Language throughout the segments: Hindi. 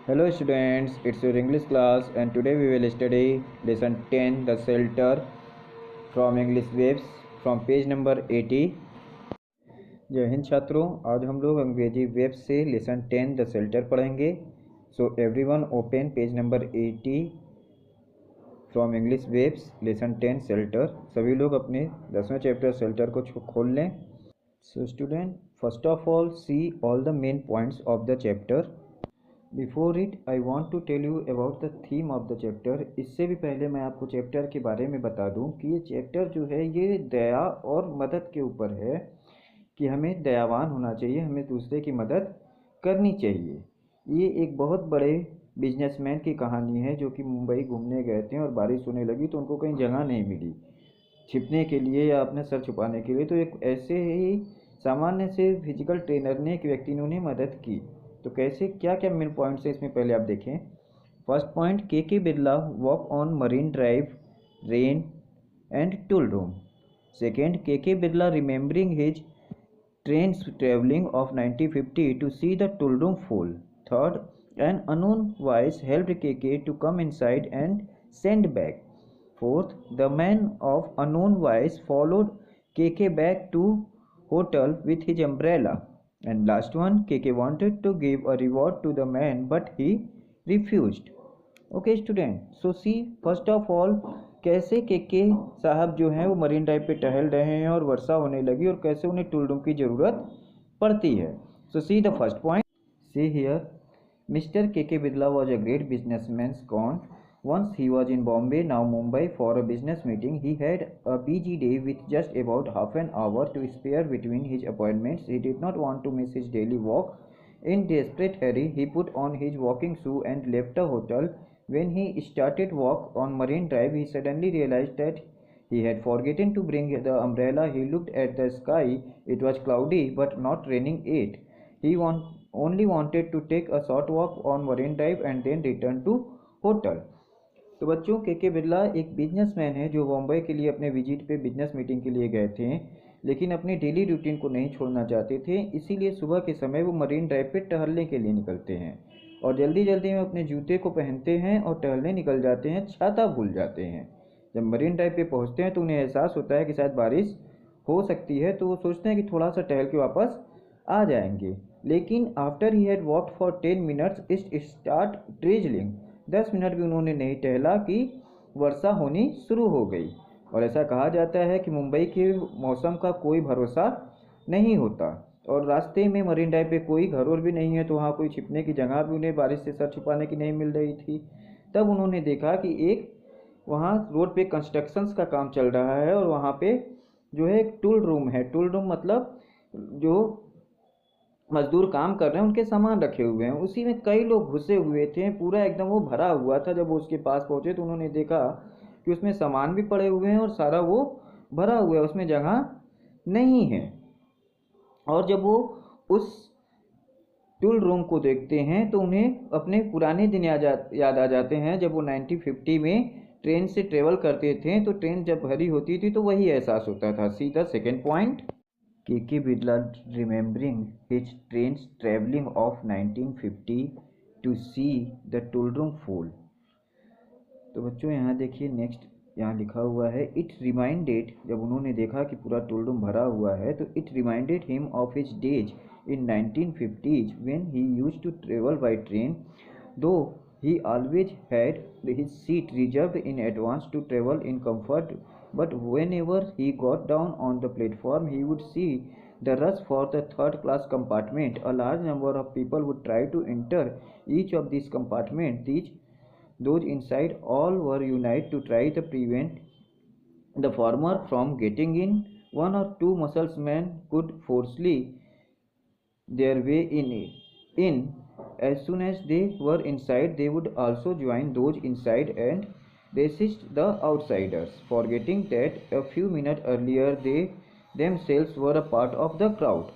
Hello students, it's your English class and today we will study lesson 10 the shelter from English waves from page number 80। जय हिंद छात्रों, आज हम लोग अंग्रेजी वेब्स से लेसन 10 द शेल्टर पढ़ेंगे। So everyone open page number 80 from English webs lesson 10 shelter. सभी लोग अपने 10वें चैप्टर शेल्टर को खोल लें। So student, first of all see all the main points of the chapter. Before it I want to tell you about the theme of the chapter. इससे भी पहले मैं आपको चैप्टर के बारे में बता दूं कि ये चैप्टर जो है ये दया और मदद के ऊपर है कि हमें दयावान होना चाहिए, हमें दूसरे की मदद करनी चाहिए। ये एक बहुत बड़े बिजनेसमैन की कहानी है जो कि मुंबई घूमने गए थे और बारिश होने लगी तो उनको कहीं जगह नहीं मिली छिपने के लिए या अपने सर छुपाने के लिए। तो एक ऐसे ही सामान्य से फिजिकल ट्रेनर ने एक व्यक्ति ने उन्हें मदद की। तो कैसे, क्या क्या मेन पॉइंट्स है इसमें पहले आप देखें। First point, K Birla walk on Marine Drive, rain and tool room. Second, K Birla remembering his train travelling of 1950 to see the tool room full. Third, an unknown voice helped KK to come inside and send back. Fourth, the man of unknown voice followed KK back to hotel with his umbrella. And last one, KK wanted to give a reward to the man but he refused. Okay student, so see first of all कैसे के साहब जो हैं वो मरीन ड्राइव पे टहल रहे हैं और वर्षा होने लगी और कैसे उन्हें टूल रूम की ज़रूरत पड़ती है। So see the first point, see here, mister K Birla was a great businessman con. Once he was in Bombay, now Mumbai, for a business meeting. He had a busy day with just about half an hour to spare between his appointments. He did not want to miss his daily walk. In desperate hurry, he put on his walking shoe and left the hotel. When he started walk on Marine Drive, he suddenly realized that he had forgotten to bring the umbrella. He looked at the sky. It was cloudy but not raining yet. He only wanted to take a short walk on Marine Drive and then return to hotel. तो बच्चों, के बिरला एक बिजनेसमैन है जो बॉम्बे के लिए अपने विजिट पे बिजनेस मीटिंग के लिए गए थे, लेकिन अपने डेली रूटीन को नहीं छोड़ना चाहते थे। इसीलिए सुबह के समय वो मरीन ड्राइव पे टहलने के लिए निकलते हैं और जल्दी जल्दी में अपने जूते को पहनते हैं और टहलने निकल जाते हैं, छाता भूल जाते हैं। जब मरीन ड्राइव पे पहुंचते हैं तो उन्हें एहसास होता है कि शायद बारिश हो सकती है, तो वो सोचते हैं कि थोड़ा सा टहल के वापस आ जाएंगे। लेकिन after he had walked for 10 minutes it start drizzling. 10 minute भी उन्होंने नहीं टहला कि वर्षा होनी शुरू हो गई। और ऐसा कहा जाता है कि मुंबई के मौसम का कोई भरोसा नहीं होता और रास्ते में मरीन ड्राइव पे कोई घर और भी नहीं है, तो वहाँ कोई छिपने की जगह भी उन्हें बारिश से सर छुपाने की नहीं मिल रही थी। तब उन्होंने देखा कि एक वहाँ रोड पे कंस्ट्रक्शंस का काम चल रहा है और वहाँ पे जो है एक टूल रूम है। टूल रूम मतलब जो मजदूर काम कर रहे हैं उनके सामान रखे हुए हैं, उसी में कई लोग घुसे हुए थे, पूरा एकदम वो भरा हुआ था। जब वो उसके पास पहुंचे तो उन्होंने देखा कि उसमें सामान भी पड़े हुए हैं और सारा वो भरा हुआ है, उसमें जगह नहीं है। और जब वो उस टूल रूम को देखते हैं तो उन्हें अपने पुराने दिन याद आ जाते हैं जब वो 1950 में ट्रेन से ट्रेवल करते थे। तो ट्रेन जब भरी होती थी तो वही एहसास होता था। See the second point, K Birla remembering his train travelling of 1950 to see the tool room full. तो बच्चों यहाँ देखिए, नेक्स्ट यहाँ लिखा हुआ है इट रिमाइंडेड, जब उन्होंने देखा कि पूरा टूल रूम भरा हुआ है तो it reminded him of his days in 1950s when he used to travel by train, though he always had his seat reserved in advance to travel in comfort. But whenever he got down on the platform, he would see the rush for the third class compartment. A large number of people would try to enter each of these compartments. Those inside all were united to try to prevent the former from getting in. One or two musclemen could forcefully their way in. As soon as they were inside, they would also join those inside and resist the outsiders, forgetting that a few minutes earlier they themselves were a part of the crowd.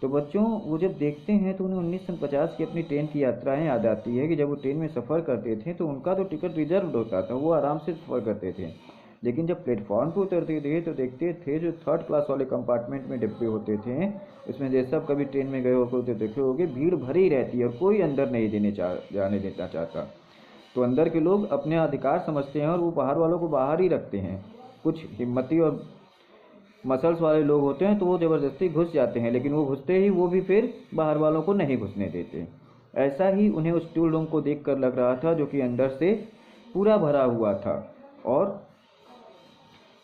तो बच्चों, वो जब देखते हैं तो उन्हें 1950 की अपनी ट्रेन की यात्राएं याद आती है कि जब वो ट्रेन में सफ़र करते थे तो उनका तो टिकट रिजर्व होता था, वो आराम से सफ़र करते थे। लेकिन जब प्लेटफॉर्म पर उतरते थे तो देखते थे जो थर्ड क्लास वाले कंपार्टमेंट में डिब्बे होते थे उसमें जैसे सब कभी ट्रेन में गए होते देखे होगे, भीड़ भरी रहती है और कोई अंदर नहीं जाने देना चाहता। तो अंदर के लोग अपने अधिकार समझते हैं और वो बाहर वालों को बाहर ही रखते हैं। कुछ हिम्मती और मसल्स वाले लोग होते हैं तो वो ज़बरदस्ती घुस जाते हैं, लेकिन वो घुसते ही वो भी फिर बाहर वालों को नहीं घुसने देते। ऐसा ही उन्हें उस टूल रूम को देखकर लग रहा था जो कि अंदर से पूरा भरा हुआ था, और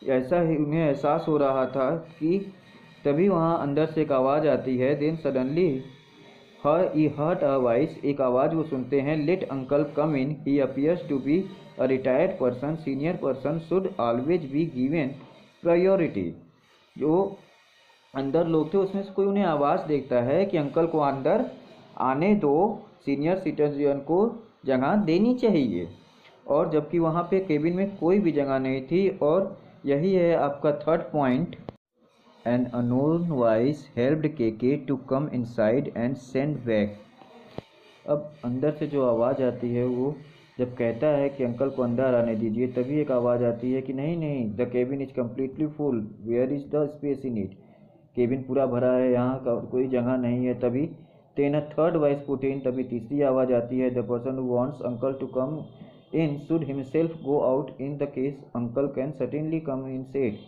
ऐसा ही उन्हें एहसास हो रहा था कि तभी वहाँ अंदर से एक आवाज़ आती है। Then suddenly he heard a voice, एक आवाज़ वो सुनते हैं, let uncle come in, he appears to be a retired person, senior person should always be given priority. जो अंदर लोग थे उसमें से कोई उन्हें आवाज़ देखता है कि अंकल को अंदर आने दो, सीनियर सिटीजन को जगह देनी चाहिए। और जबकि वहाँ पे केबिन में कोई भी जगह नहीं थी। और यही है आपका third point. An unknown voice helped KK to come inside and send back. अब अंदर से जो आवाज़ आती है वो जब कहता है कि अंकल को अंदर आने दीजिए, तभी एक आवाज़ आती है कि नहीं नहीं, the cabin is completely full, where is the space in it. Cabin पूरा भरा है, यहाँ का कोई जगह नहीं है। तभी then a third voice put in, तभी तीसरी आवाज़ आती है, the person who wants uncle to come in should himself go out, in the case uncle can certainly come in set.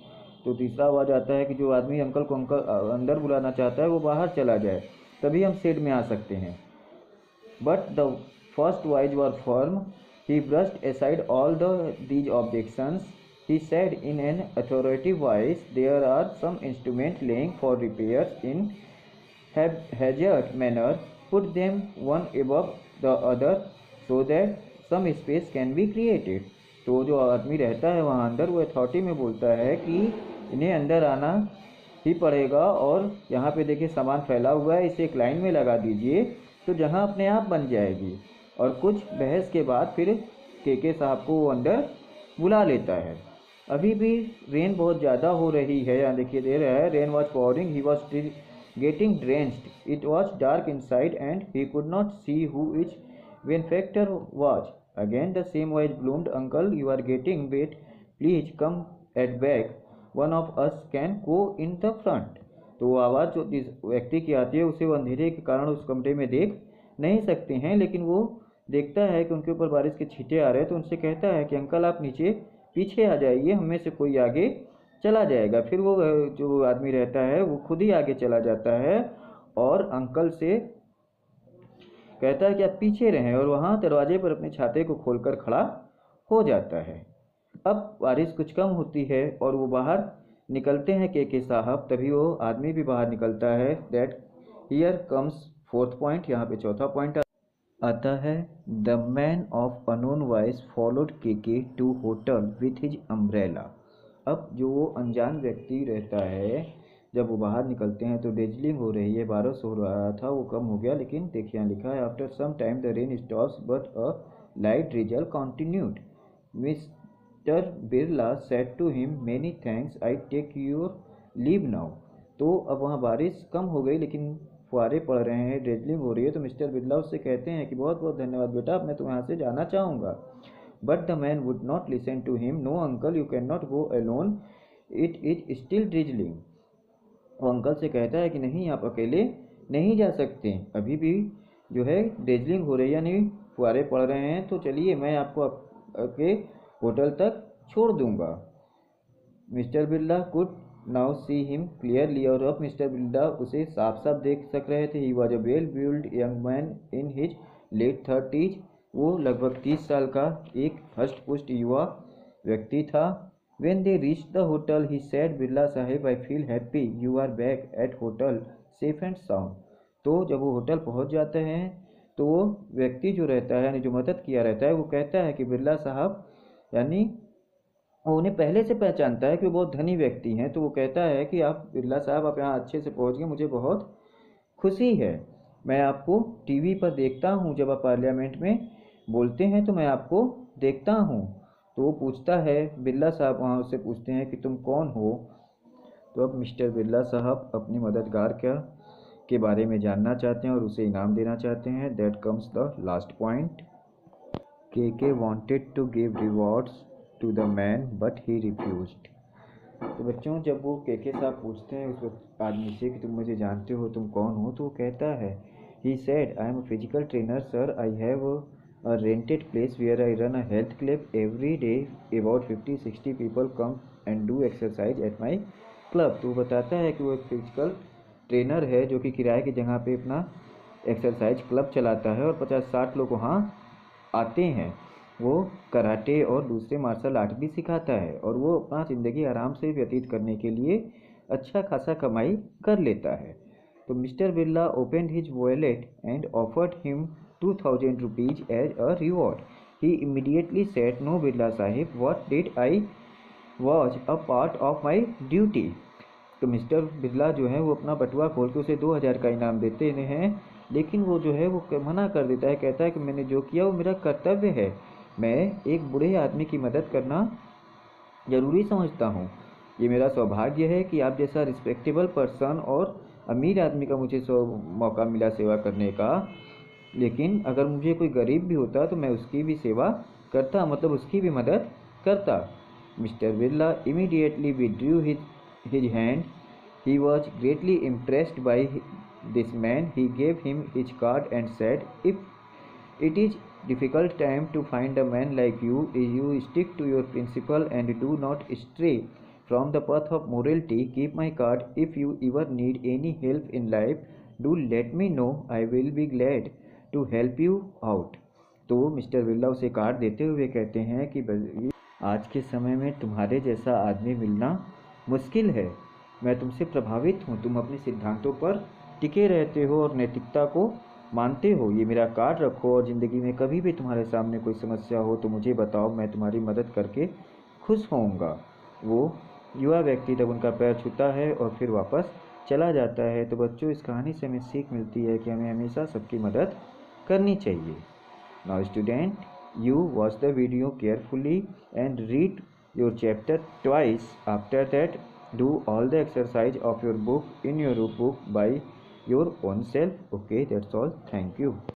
तो तीसरा आवाज़ आता है कि जो आदमी अंकल को अंदर बुलाना चाहता है वो बाहर चला जाए, तभी हम शेड में आ सकते हैं। But the first voice were firm, he brushed aside all these objections. He said in an authoritative voice, there are some instruments lying for repairs in haphazard manner. Put them one above the other so that some space can be created. तो जो आदमी रहता है वहाँ अंदर वो अथॉरिटी में बोलता है कि इन्हें अंदर आना ही पड़ेगा, और यहाँ पे देखिए सामान फैला हुआ है, इसे एक लाइन में लगा दीजिए तो जगह अपने आप बन जाएगी। और कुछ बहस के बाद फिर केके साहब को वो अंदर बुला लेता है। अभी भी रेन बहुत ज़्यादा हो रही है, यहाँ देखिए दे रहा है, rain was pouring, he was getting drenched, it was dark inside and he could not see who each benefactor was. Again the same voice bloomed, uncle you are getting wet, please come at back, one of us can go in the front. तो वो आवाज़ जो जिस व्यक्ति की आती है उसे वो अंधेरे के कारण उस कमरे में देख नहीं सकते हैं, लेकिन वो देखता है कि उनके ऊपर बारिश के छींटे आ रहे हैं, तो उनसे कहता है कि अंकल आप नीचे पीछे आ जाइए, हम में से कोई आगे चला जाएगा। फिर वो जो आदमी रहता है वो खुद ही आगे चला जाता है और अंकल से कहता है कि आप पीछे रहें, और वहाँ दरवाजे पर अपने छाते को खोलकर खड़ा हो जाता है। अब बारिश कुछ कम होती है और वो बाहर निकलते हैं केके साहब, तभी वो आदमी भी बाहर निकलता है। That here comes fourth point, यहाँ पे चौथा पॉइंट आता है। The man of unknown voice followed KK to hotel with his umbrella. अब जो वो अनजान व्यक्ति रहता है, जब वो बाहर निकलते हैं तो ड्रिजलिंग हो रही है, बारिश हो रहा था वो कम हो गया, लेकिन देखिए यहाँ लिखा है, after some time the rain stops but a light drizzle continued. Mister Birla said to him, many thanks, I take your leave now. तो अब वहाँ बारिश कम हो गई लेकिन फुहारे पड़ रहे हैं, ड्रिजलिंग हो रही है, तो मिस्टर बिरला उससे कहते हैं कि बहुत बहुत धन्यवाद बेटा, मैं तो यहाँ से जाना चाहूँगा। But the man would not listen to him, no uncle you can not go alone, it is still drizzling. वो अंकल से कहता है कि नहीं आप अकेले नहीं जा सकते, अभी भी जो है ड्रिजलिंग हो रही है यानी फुहारे पड़ रहे हैं, तो चलिए मैं आपको आपके होटल तक छोड़ दूँगा। Mister Birla could now see him clearly, और अब मिस्टर बिरला उसे साफ साफ देख सक रहे थे। He was a well build young man in his late 30s, वो लगभग 30 साल का एक हष्ट पुष्ट युवा व्यक्ति था। When they reached the hotel, he said, Birla Saheb I feel happy you are back at hotel safe and sound। तो जब वो होटल पहुंच जाते हैं तो वो व्यक्ति जो रहता है यानी जो मदद किया रहता है वो कहता है कि बिरला साहब, यानी वो उन्हें पहले से पहचानता है कि वो बहुत धनी व्यक्ति हैं, तो वो कहता है कि आप बिरला साहब आप यहाँ अच्छे से पहुँच गए, मुझे बहुत खुशी है। मैं आपको टीवी पर देखता हूँ, जब आप पार्लियामेंट में बोलते हैं तो मैं आपको देखता हूँ। तो वो पूछता है, बिरला साहब वहाँ उससे पूछते हैं कि तुम कौन हो। तो अब मिस्टर बिरला साहब अपनी मददगार के बारे में जानना चाहते हैं और उसे इनाम देना चाहते हैं। That comes the last point. KK wanted to give rewards to the man, but he refused. तो बच्चों, जब वो केके साहब पूछते हैं उस आदमी से कि तुम मुझे जानते हो, तुम कौन हो, तो वो कहता है, he said, I am a physical trainer, sir. I have a rented place where I run a health club. Every day about 50-60 people come and do exercise at my club. तो वो बताता है कि वो एक फिजिकल ट्रेनर है जो कि किराए की जगह पे अपना एक्सरसाइज क्लब चलाता है और 50-60 लोग वहाँ आते हैं। वो कराटे और दूसरे मार्शल आर्ट भी सिखाता है और वो अपना ज़िंदगी आराम से व्यतीत करने के लिए अच्छा खासा कमाई कर लेता है। तो mister Birla opened his wallet and offered him 2000 rupees as a reward. He immediately said, no Birla sahib, what did I was a part of my duty. तो मिस्टर बिरला जो है वो अपना बटुआ खोल के उसे 2000 का इनाम देते हैं, लेकिन वो जो है वो मना कर देता है, कहता है कि मैंने जो किया वो मेरा कर्तव्य है, मैं एक बूढ़े आदमी की मदद करना ज़रूरी समझता हूँ, ये मेरा सौभाग्य है कि आप जैसा रिस्पेक्टेबल पर्सन और अमीर आदमी का मुझे मौका मिला सेवा करने का, लेकिन अगर मुझे कोई गरीब भी होता तो मैं उसकी भी सेवा करता, मतलब उसकी भी मदद करता. Mister Birla immediately withdrew his hand. He was greatly impressed by this man. He gave him his card and said, if it is difficult time to find a man like you, you stick to your principle and do not stray from the path of morality. Keep my card. If you ever need any help in life, do let me know. I will be glad to help you out. तो मिस्टर बिरला उसे कार्ड देते हुए कहते हैं कि आज के समय में तुम्हारे जैसा आदमी मिलना मुश्किल है. मैं तुमसे प्रभावित हूँ. तुम अपने सिद्धांतों पर टिके रहते हो और नैतिकता को मानते हो. ये मेरा कार्ड रखो और ज़िंदगी में कभी भी तुम्हारे सामने कोई समस्या हो तो मुझे बताओ, मैं तुम्हारी मदद करके खुश होऊंगा. वो युवा व्यक्ति तब उनका पैर छूता है और फिर वापस चला जाता है. तो बच्चों, इस कहानी से हमें सीख मिलती है कि हमें हमेशा सबकी मदद करनी चाहिए. Now student, you watch the video carefully and read your chapter twice. After that, do all the exercise of your book in your book by your own self. Okay, that's all. Thank you.